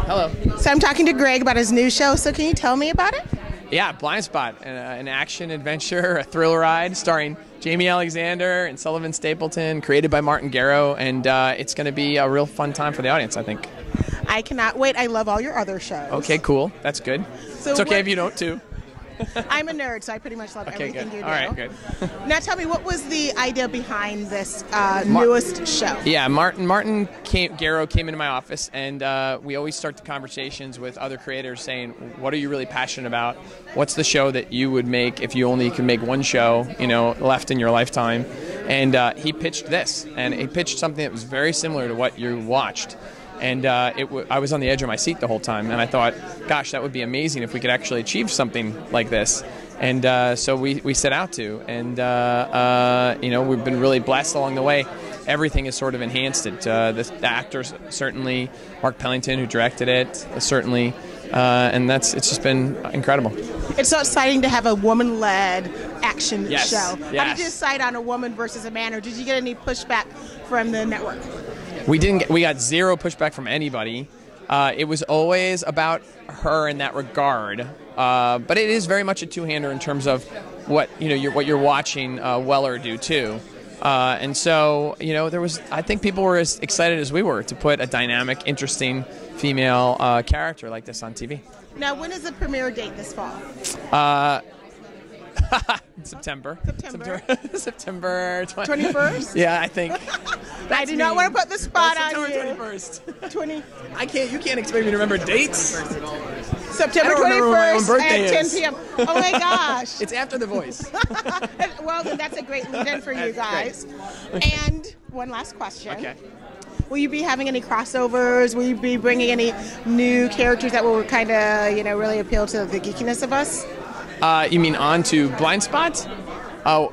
Hello. So I'm talking to Greg about his new show, so can you tell me about it? Yeah, Blindspot, an action adventure, a thrill ride starring Jaimie Alexander and Sullivan Stapleton, created by Martin Gero, and it's going to be a real fun time for the audience, I think. I cannot wait. I love all your other shows. Okay, cool. That's good. So it's okay if you don't, too. I'm a nerd, so I pretty much love everything good. you do. All right, good. Now tell me, what was the idea behind this newest show? Yeah, Martin Gero came into my office, and we always start the conversations with other creators saying, what are you really passionate about? What's the show that you would make if you only could make one show, left in your lifetime? And he pitched this, and he pitched something that was very similar to what you watched. And I was on the edge of my seat the whole time, and I thought, gosh, that would be amazing if we could actually achieve something like this. And so we set out to, and we've been really blessed along the way. Everything has sort of enhanced it. The actors, certainly, Mark Pellington, who directed it, certainly, and it's just been incredible. It's so exciting to have a woman-led action show. Yes. How did you decide on a woman versus a man, or did you get any pushback from the network? We got zero pushback from anybody. It was always about her in that regard, but it is very much a two-hander in terms of what you're watching Weller do too. And so I think people were as excited as we were to put a dynamic, interesting female character like this on TV. Now, when is the premiere date this fall? September. September 20. 21st? Yeah, I think. I do not want to put the spot on you. September 21st. 20. You can't expect me to remember dates. September 21st at 10 p.m. Oh my gosh. It's after The Voice. Well, then that's a great lead-in for you guys. And one last question. Okay. Will you be having any crossovers? Will you be bringing any new characters that will kind of, really appeal to the geekiness of us? You mean on to Blindspot?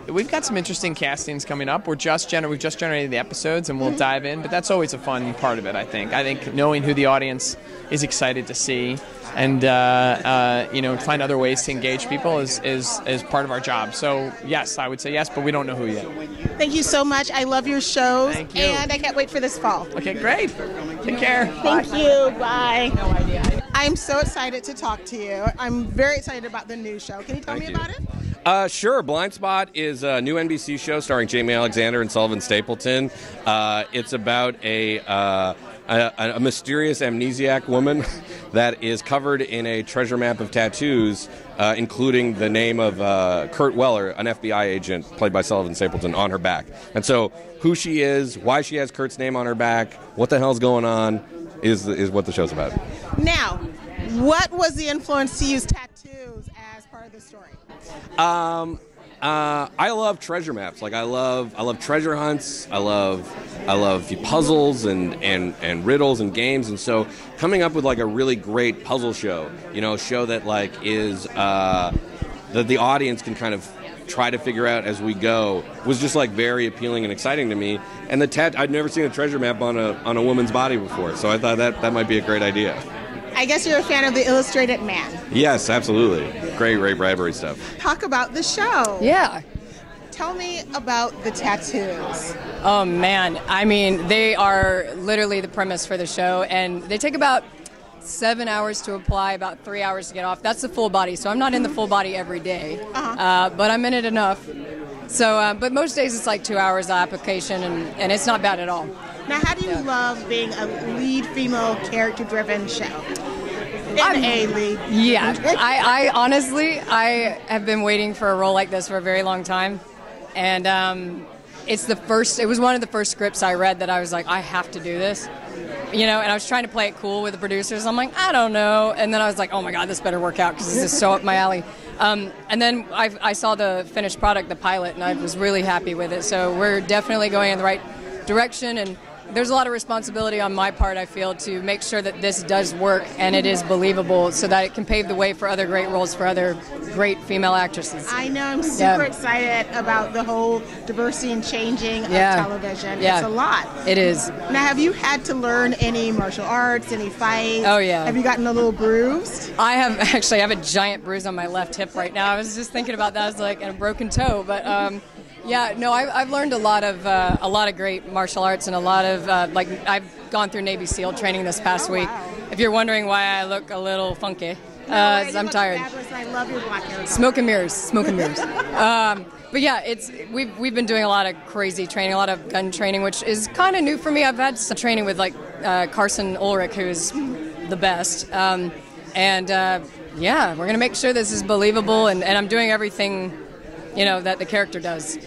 We've got some interesting castings coming up. We've just generated the episodes, and we'll dive in. But that's always a fun part of it, I think. I think knowing who the audience is excited to see, and find other ways to engage people is part of our job. So yes, I would say yes, but we don't know who yet. Thank you so much. I love your shows. Thank you. And I can't wait for this fall. Okay, great. Take care. Thank you. Bye. No idea. I'm so excited to talk to you. I'm very excited about the new show. Can you tell me about it? Sure. Blindspot is a new NBC show starring Jaimie Alexander and Sullivan Stapleton. It's about a mysterious amnesiac woman that is covered in a treasure map of tattoos, including the name of Kurt Weller, an FBI agent played by Sullivan Stapleton, on her back. And so who she is, why she has Kurt's name on her back, what the hell's going on is what the show's about. Now, what was the influence to use tattoos as part of the story? I love treasure maps. Like I love treasure hunts. I love puzzles and riddles and games. And so coming up with like a really great puzzle show, show that like is that the audience can kind of try to figure out as we go, was just like very appealing and exciting to me. And I'd never seen a treasure map on a woman's body before, so I thought that might be a great idea. I guess you're a fan of the Illustrated Man. Yes, absolutely. Great Ray Bradbury stuff. Talk about the show. Yeah. Tell me about the tattoos. Oh, man. I mean, they are literally the premise for the show, and they take about 7 hours to apply, about 3 hours to get off. That's the full body, so I'm not in the full body every day, but I'm in it enough. So, but most days it's like 2 hours of application, and it's not bad at all. Now, how do you love being a lead female character-driven show? A lead. Yeah, I honestly, I have been waiting for a role like this for a very long time, and it was one of the first scripts I read that I was like, I have to do this. And I was trying to play it cool with the producers. I'm like, I don't know. And then I was like, oh my God, this better work out because this is so up my alley. And then I saw the finished product, the pilot, and I was really happy with it. So we're definitely going in the right direction, and there's a lot of responsibility on my part, I feel, to make sure that this does work and it is believable so that it can pave the way for other great roles for other great female actresses. I know. I'm super excited about the whole diversity and changing of television. Yeah. It's a lot. It is. Now, have you had to learn any martial arts, any fights? Oh, yeah. Have you gotten a little bruised? I have a giant bruise on my left hip right now. I was just thinking about that. I was like, and a broken toe. But Yeah, no, I've learned a lot of great martial arts and a lot of I've gone through Navy SEAL training this past week. Wow. If you're wondering why I look a little funky, I'm tired. Fabulous, and I love your black hair. Smoke and mirrors. But yeah, we've been doing a lot of crazy training, a lot of gun training, which is kind of new for me. I've had some training with Carson Ulrich, who's the best, yeah, we're gonna make sure this is believable, and I'm doing everything, that the character does.